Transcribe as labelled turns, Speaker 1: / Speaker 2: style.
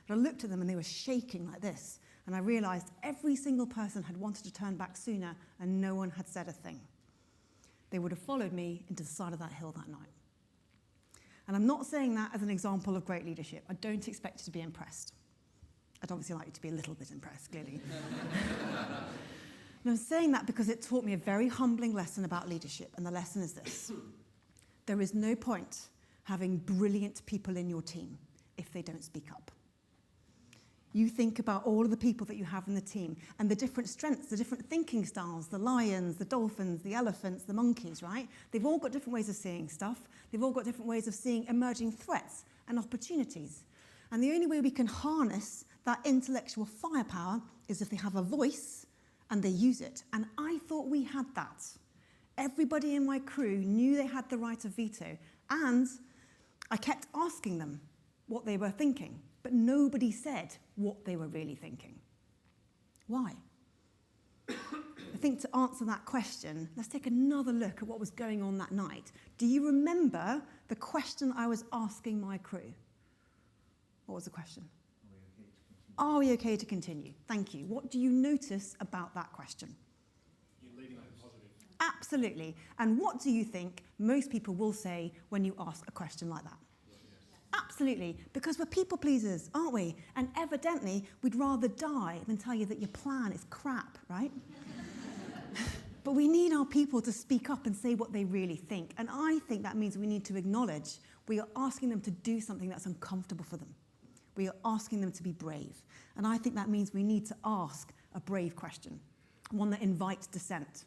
Speaker 1: And I looked at them and they were shaking like this. And I realized every single person had wanted to turn back sooner and no one had said a thing. They would have followed me into the side of that hill that night. And I'm not saying that as an example of great leadership. I don't expect you to be impressed. I'd obviously like you to be a little bit impressed, clearly. And I'm saying that because it taught me a very humbling lesson about leadership, and the lesson is this. There is no point having brilliant people in your team if they don't speak up. You think about all of the people that you have in the team and the different strengths, the different thinking styles, the lions, the dolphins, the elephants, the monkeys, right? They've all got different ways of seeing stuff. They've all got different ways of seeing emerging threats and opportunities. And the only way we can harness that intellectual firepower is if they have a voice and they use it. And I thought we had that. Everybody in my crew knew they had the right of veto. And I kept asking them what they were thinking, but nobody said what they were really thinking. Why? I think to answer that question, let's take another look at what was going on that night. Do you remember the question I was asking my crew? What was the question? Are we okay to continue? Thank you. What do you notice about that question?
Speaker 2: You're leading with positive.
Speaker 1: Absolutely. And what do you think most people will say when you ask a question like that? Absolutely, because we're people pleasers, aren't we? And evidently, we'd rather die than tell you that your plan is crap, right? But we need our people to speak up and say what they really think. And I think that means we need to acknowledge we are asking them to do something that's uncomfortable for them. We are asking them to be brave. And I think that means we need to ask a brave question, one that invites dissent.